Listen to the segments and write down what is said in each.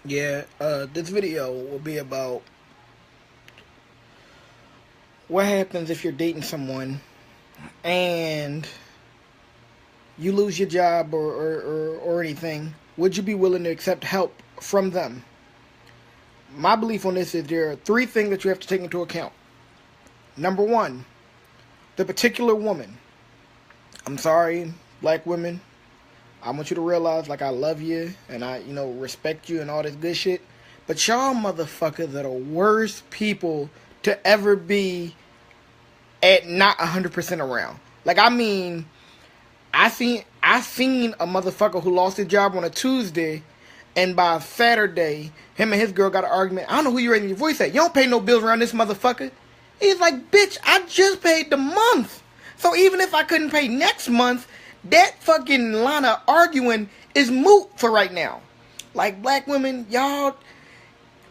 Yeah, this video will be about what happens if you're dating someone and you lose your job or anything. Would you be willing to accept help from them? My belief on this is there are three things that you have to take into account. Number one, the particular woman. I'm sorry, black women. I want you to realize, like, I love you and I, respect you and all this good shit. But y'all motherfuckers are the worst people to ever be at not 100% around. Like, I mean, I seen a motherfucker who lost his job on a Tuesday, and by Saturday, him and his girl got an argument. I don't know who you raising your voice at. You don't pay no bills around this motherfucker. He's like, bitch, I just paid the month. So even if I couldn't pay next month, that fucking line of arguing is moot for right now. Like, black women, y'all,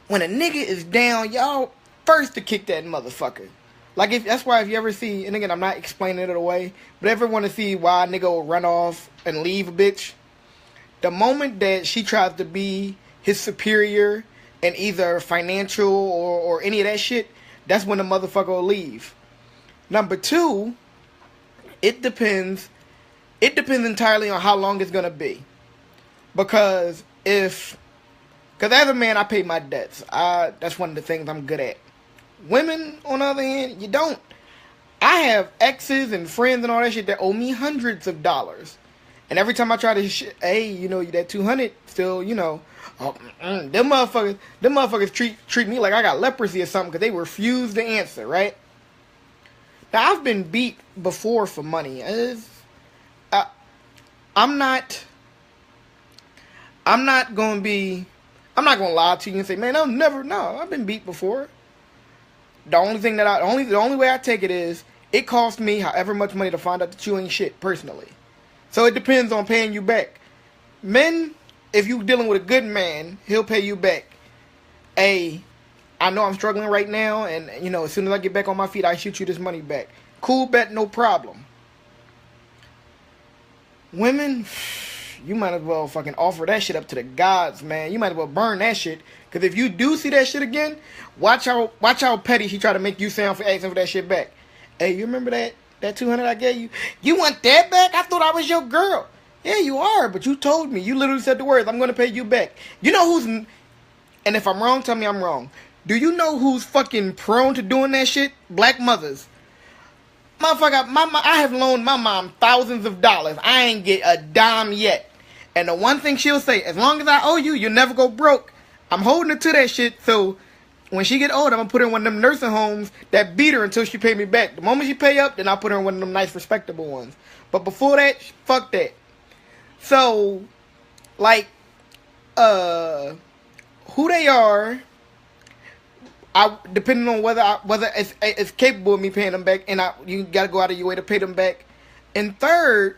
when a nigga is down, y'all first to kick that motherfucker. Like, if that's why if you ever see, and again, I'm not explaining it away, but ever want to see why a nigga will run off and leave a bitch, the moment that she tries to be his superior in either financial or any of that shit, that's when the motherfucker will leave. Number two, it depends entirely on how long it's gonna be. Because as a man, I pay my debts. That's one of the things I'm good at. Women, on the other hand, you don't. I have exes and friends and all that shit that owe me hundreds of dollars. And every time I try to, that 200 still, them motherfuckers treat me like I got leprosy or something because they refuse to answer, right? Now, I've been beat before for money. I'm not gonna lie to you and say, man, I've been beat before. The only way I take it is, it costs me however much money to find out that you ain't shit, personally. So it depends on paying you back. Men, if you dealing with a good man, he'll pay you back. I know I'm struggling right now, and, as soon as I get back on my feet, I shoot you this money back. Cool bet, no problem. Women, you might as well fucking offer that shit up to the gods, man. You might as well burn that shit. Because if you do see that shit again, watch how petty she try to make you sound for asking for that shit back. Hey, you remember that 200 I gave you? You want that back? I thought I was your girl. Yeah, you are, but you told me. You literally said the words, I'm going to pay you back. You know who's... And if I'm wrong, tell me I'm wrong. Do you know who's fucking prone to doing that shit? Black mothers. Motherfucker, I have loaned my mom thousands of dollars. I ain't get a dime yet. And the one thing she'll say, as long as I owe you, you'll never go broke. I'm holding her to that shit, so when she get older, I'm gonna put her in one of them nursing homes that beat her until she pay me back. The moment she pay up, then I'll put her in one of them nice, respectable ones. But before that, fuck that. So, like, who they are, depending on whether it's capable of me paying them back, and you gotta go out of your way to pay them back. And third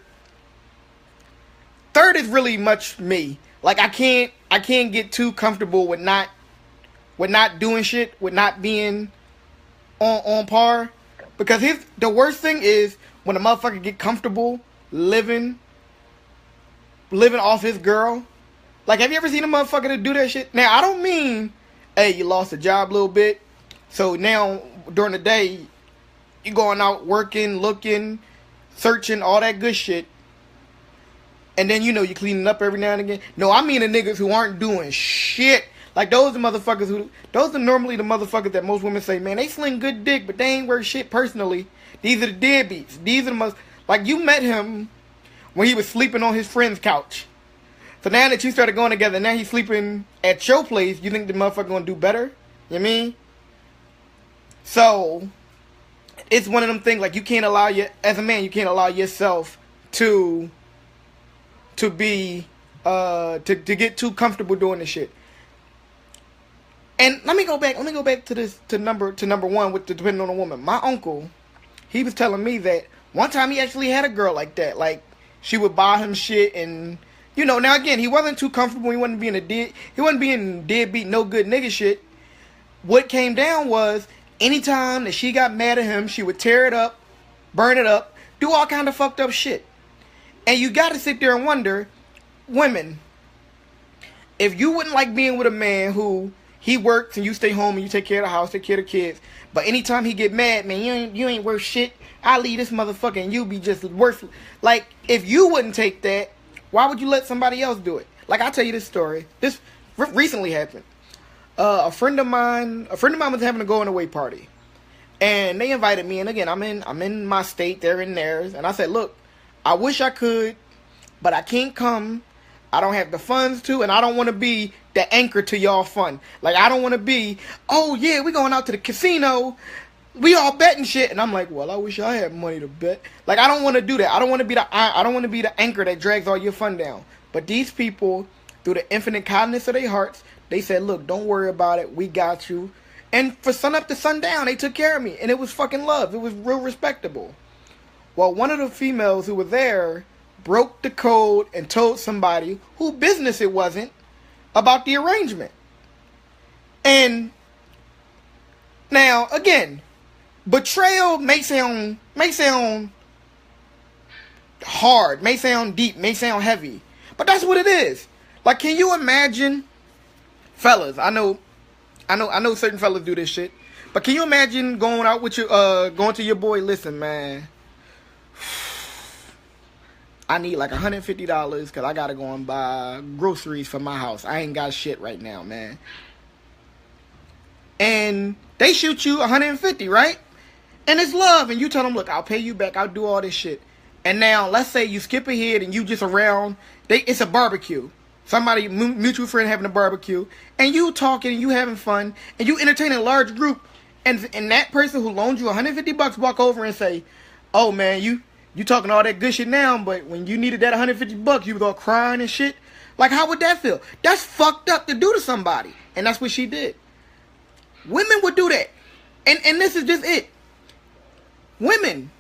is really much me. Like, I can't get too comfortable with not doing shit, with not being on par. Because the worst thing is when a motherfucker get comfortable living off his girl. Like, have you ever seen a motherfucker to do that shit? Now, I don't mean, hey, you lost a job a little bit, so now during the day you going out working, looking, searching, all that good shit. And then, you cleaning up every now and again. No, I mean the niggas who aren't doing shit. Like, those are normally the motherfuckers that most women say, man, they sling good dick, but they ain't worth shit personally. These are the deadbeats. These are the like, you met him when he was sleeping on his friend's couch. So now that you started going together, now he's sleeping at your place, you think the motherfucker gonna do better? You know what I mean? So, it's one of them things, like, as a man, you can't allow yourself to be to get too comfortable doing this shit. And let me go back to number one with the depending on the woman. My uncle, he was telling me that one time he actually had a girl like that. Like, she would buy him shit, and now again, he wasn't too comfortable. He wasn't being deadbeat, no good nigga shit. What came down was, anytime that she got mad at him, she would tear it up, burn it up, do all kind of fucked up shit. And you gotta sit there and wonder, women, If you wouldn't like being with a man who he works and you stay home and you take care of the house, take care of the kids, but anytime he get mad, man, you ain't worth shit. I leave this motherfucker and you be just worthless. Like, if you wouldn't take that, why would you let somebody else do it? Like, I'll tell you this story. This recently happened. A friend of mine was having a going away party, and they invited me. And again, I'm in my state, they're in theirs, and I said, look, I wish I could, but I can't come. I don't have the funds to, and I don't want to be the anchor to y'all fun. Like, I don't want to be, oh yeah, we going out to the casino, we all betting shit, and I'm like, well, I wish I had money to bet. Like, I don't want to do that. I don't want to be the anchor that drags all your fun down. But these people, through the infinite kindness of their hearts, they said, look, don't worry about it, we got you. And for sun up to sundown, they took care of me, and it was fucking love. It was real respectable. Well, one of the females who were there broke the code and told somebody whose business it wasn't about the arrangement. And now, again, betrayal may sound hard, may sound deep, may sound heavy, but that's what it is. Like, can you imagine, fellas? I know certain fellas do this shit, but can you imagine going out with your going to your boy? Listen, man, I need like $150 because I gotta go and buy groceries for my house. I ain't got shit right now, man. And they shoot you $150, right? And it's love, and you tell them, look, I'll pay you back, I'll do all this shit. And now, let's say you skip ahead and you just around, it's a barbecue. Somebody, mutual friend having a barbecue, and you talking and you having fun, and you entertaining a large group, and that person who loaned you $150 walk over and say, oh man, you talking all that good shit now, but when you needed that $150, you was all crying and shit. Like, how would that feel? That's fucked up to do to somebody. And that's what she did. Women would do that. And this is just it. Women,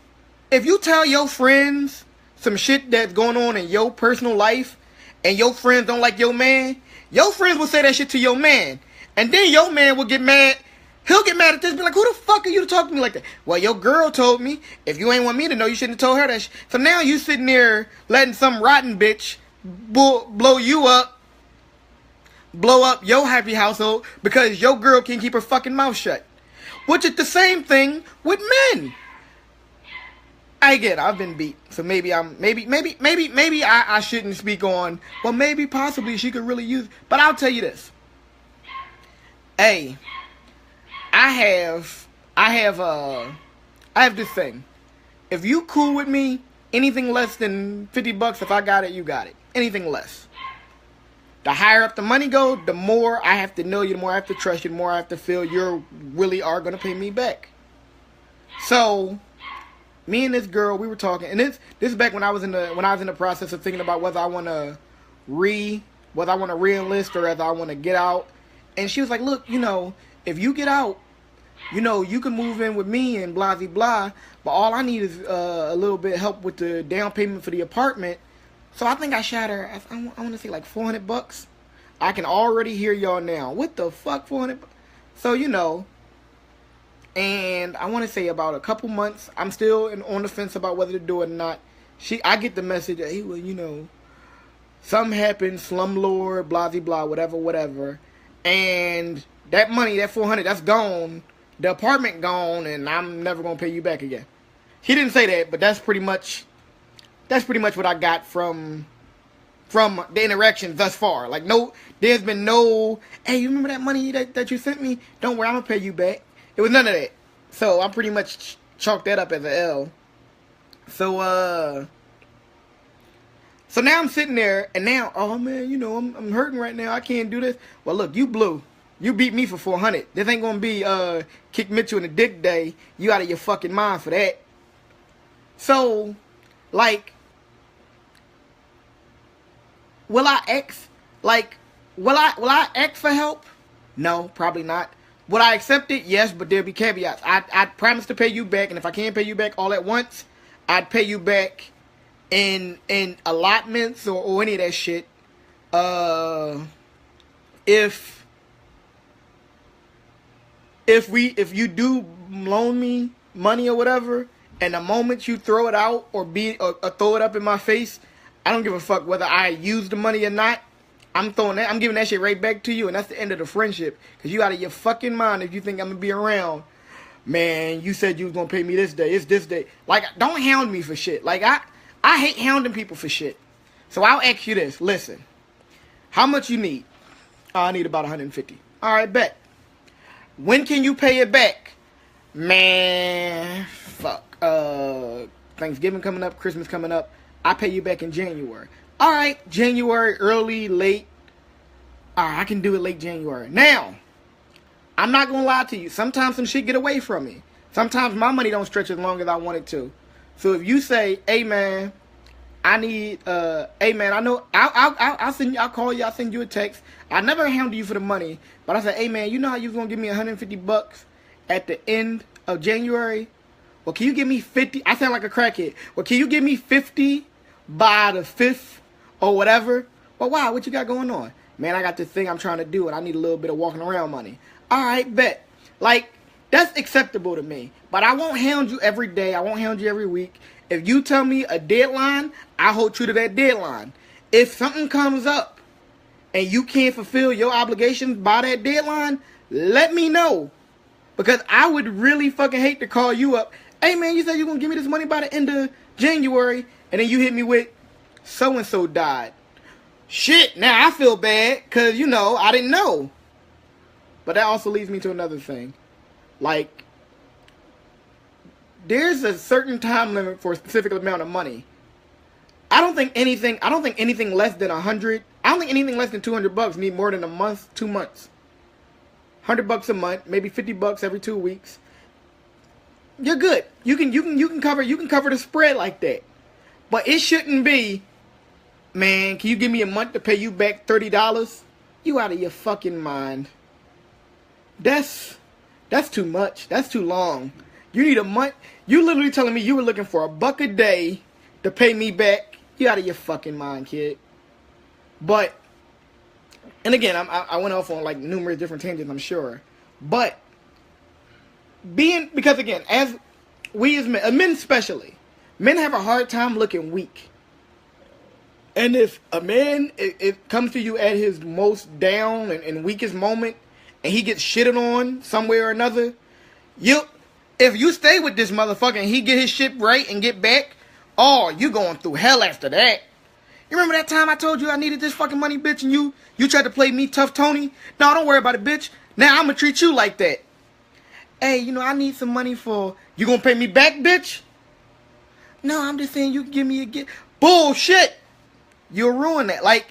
if you tell your friends some shit that's going on in your personal life, and your friends don't like your man, your friends will say that shit to your man. And then your man will get mad. He'll get mad at this, be like, who the fuck are you to talk to me like that? Well, your girl told me, if you ain't want me to know, you shouldn't have told her that shit. So now you sitting there letting some rotten bitch blow you up, blow up your happy household because your girl can't keep her fucking mouth shut. Which is the same thing with men. I've been beat, so maybe I shouldn't speak on, well, maybe possibly she could really use, but I'll tell you this. Hey, I have this thing. If you cool with me, anything less than $50, if I got it, you got it. Anything less. The higher up the money go, the more I have to know you, the more I have to trust you, the more I have to feel you really are going to pay me back. So, me and this girl, we were talking, and this is back when I was in the process of thinking about whether I want to re-enlist or whether I want to get out. And she was like, look, if you get out, you can move in with me and blah, blah, blah. But all I need is a little bit of help with the down payment for the apartment. So I think I shot her, I want to say like $400. I can already hear y'all now. What the fuck, $400? So, and I want to say about a couple months, I'm still on the fence about whether to do it or not. I get the message that, hey, well, something happened, slumlord, blah, blah, blah, whatever. And that money, that $400, that's gone. The apartment gone, and I'm never gonna pay you back again. He didn't say that, but that's pretty much what I got from the interaction thus far. Like, there's been no, hey, you remember that money that you sent me? Don't worry, I'm gonna pay you back. It was none of that. So I pretty much chalked that up as an L. So now I'm sitting there, and now, oh man, I'm hurting right now. I can't do this. Well, look, you blew. You beat me for $400. This ain't gonna be kick Mitchell in the dick day. You out of your fucking mind for that. So, like, will I ask? Like, will I ask for help? No, probably not. Would I accept it? Yes, but there'll be caveats. I'd promise to pay you back, and if I can't pay you back all at once, I'd pay you back in allotments or any of that shit. If you do loan me money or whatever, and the moment you throw it out or throw it up in my face, I don't give a fuck whether I use the money or not. I'm giving that shit right back to you, and that's the end of the friendship. Cause you out of your fucking mind if you think I'm gonna be around. Man, you said you was gonna pay me this day. It's this day. Like, don't hound me for shit. Like, I hate hounding people for shit. So I'll ask you this. Listen, how much you need? Oh, I need about 150. All right, bet. When can you pay it back? Man, fuck. Thanksgiving coming up, Christmas coming up. I pay you back in January. All right, January, early, late. All right, I can do it late January. Now, I'm not gonna lie to you. Sometimes some shit get away from me. Sometimes my money don't stretch as long as I want it to. So if you say, "Hey man, I need," "Hey man, I know I'll send you, I'll call you, I'll send you a text. I never handle you for the money, but I said, "Hey man, you know how you was gonna give me $150 at the end of January? Well, can you give me 50? I sound like a crackhead. Well, can you give me 50 by the 5th or whatever? Well, why? What you got going on? Man, I got this thing I'm trying to do, and I need a little bit of walking around money. All right, bet. Like, that's acceptable to me. But I won't hound you every day. I won't hound you every week. If you tell me a deadline, I hold true to that deadline. If something comes up and you can't fulfill your obligations by that deadline, let me know. Because I would really fucking hate to call you up. Hey, man, you said you're going to give me this money by the end of January. And then you hit me with, so-and-so died. Shit, now I feel bad because, you know, I didn't know. But that also leads me to another thing. Like, there's a certain time limit for a specific amount of money. I don't think anything less than 100, I don't think anything less than $200 need more than a month, 2 months. $100 a month, maybe $50 every 2 weeks. You're good. You can cover the spread like that. But it shouldn't be, man, can you give me a month to pay you back $30? You out of your fucking mind. That's too much. That's too long. You need a month. You literally telling me you were looking for $1 a day to pay me back. You out of your fucking mind, kid. But, and again, I went off on like numerous different tangents, I'm sure. But, because again, as we as men especially, men have a hard time looking weak. And if a man, it comes to you at his most down and weakest moment, and he gets shitted on some way or another, if you stay with this motherfucker and he get his shit right and get back, oh, you going through hell after that. You remember that time I told you I needed this fucking money, bitch, and you tried to play me tough Tony? No, don't worry about it, bitch. Now I'm gonna treat you like that. Hey, you know, I need some money for, you gonna pay me back, bitch? No, I'm just saying you can give me a gift. Bullshit! You'll ruin that. Like,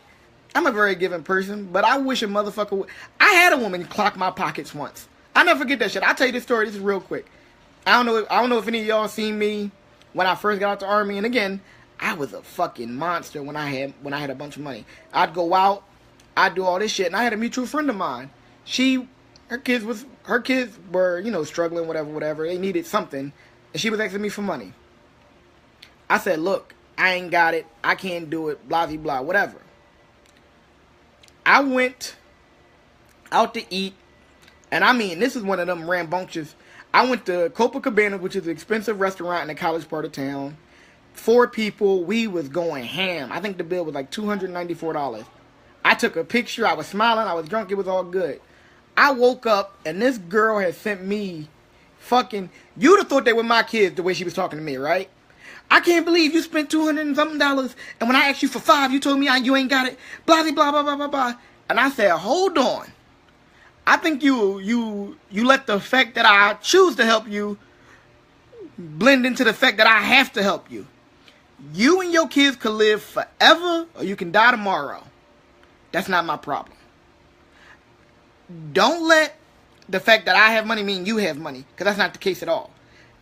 I'm a very giving person, but I wish a motherfucker would. I had a woman clock my pockets once. I'll never forget that shit. I'll tell you this story. This is real quick. I don't know if any of y'all seen me when I first got out the army. And again, I was a fucking monster when I had a bunch of money. I'd go out, I'd do all this shit, and I had a mutual friend of mine. Her kids were, you know, struggling, whatever. They needed something, and she was asking me for money. I said, look, I ain't got it. I can't do it. Blah, blah, blah, whatever. I went out to eat, and I mean, this is one of them rambunctious. I went to Copacabana, which is an expensive restaurant in the college part of town. 4 people, we was going ham. I think the bill was like $294. I took a picture, I was smiling, I was drunk, it was all good. I woke up, and this girl had sent me fucking, you'd have thought they were my kids the way she was talking to me, right? I can't believe you spent $200 and something, and when I asked you for $5, you told me you ain't got it, blah, blah, blah, blah, blah, blah. And I said, hold on. I think you let the fact that I choose to help you blend into the fact that I have to help you. You and your kids could live forever, or you can die tomorrow. That's not my problem. Don't let the fact that I have money mean you have money, because that's not the case at all.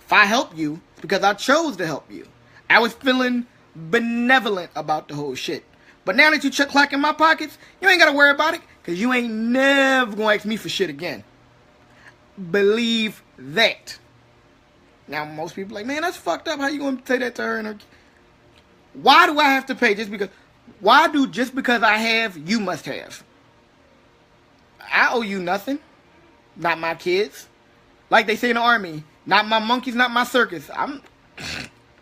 If I help you, it's because I chose to help you. I was feeling benevolent about the whole shit. But now that you clocking my pockets, you ain't got to worry about it, because you ain't never going to ask me for shit again. Believe that. Now, most people are like, man, that's fucked up. How you going to say that to her and her? Why do I have to pay just because? Just because I have, you must have? I owe you nothing. Not my kids. Like they say in the army, not my monkeys, not my circus.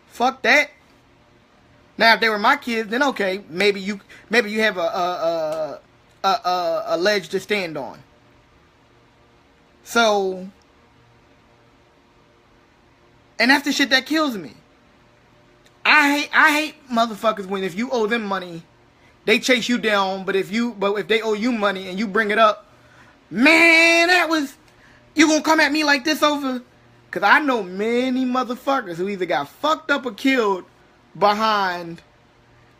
Fuck that. Now, if they were my kids, then okay, maybe you have a ledge to stand on. So, and that's the shit that kills me. I hate motherfuckers when if you owe them money, they chase you down. But if they owe you money and you bring it up, man, you gonna come at me like this over? Cause I know many motherfuckers who either got fucked up or killed behind.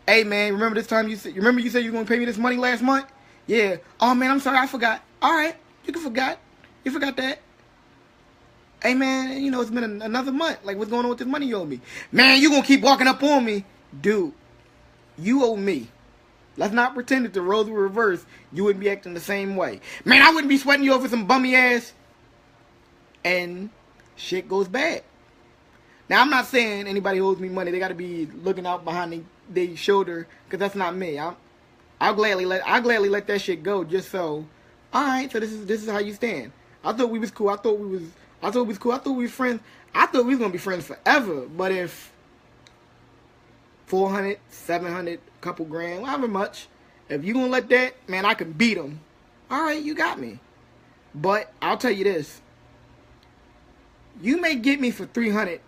Hey man, remember this time you said you were gonna pay me this money last month? Yeah. Oh man, I'm sorry, I forgot. All right, you forgot that. Hey man, you know it's been another month. Like, what's going on with this money you owe me? Man, you gonna keep walking up on me, dude? You owe me. Let's not pretend that the roles were reversed. You wouldn't be acting the same way. Man, I wouldn't be sweating you over some bummy ass. And shit goes bad. Now, I'm not saying anybody who owes me money, they got to be looking out behind their shoulder, because that's not me. I'll gladly let that shit go, just so. All right, so this is how you stand. I thought we was cool. I thought we was cool. I thought we was friends. I thought we was gonna be friends forever. But if 400, 700, couple grand, however much, if you gonna let that, man, I can beat them. All right, you got me. But I'll tell you this: you may get me for 300,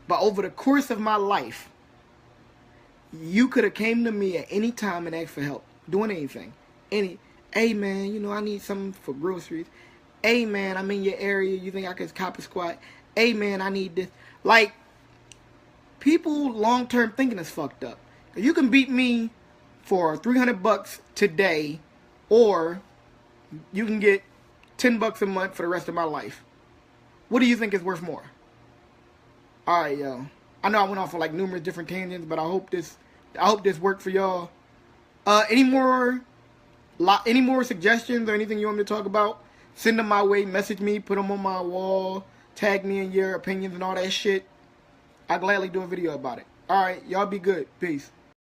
but over the course of my life, you could have came to me at any time and asked for help, doing anything. Hey man, you know I need something for groceries. Hey man, I'm in your area. You think I could cop a squat? Hey man, I need this. Like, people long-term thinking is fucked up. You can beat me for $300 today, or you can get $10 a month for the rest of my life. What do you think is worth more? All right, yo. I know I went off for like numerous different tangents, but I hope this worked for y'all. Any more suggestions or anything you want me to talk about? Send them my way. Message me. Put them on my wall. Tag me in your opinions and all that shit. I'll gladly do a video about it. All right, y'all be good. Peace.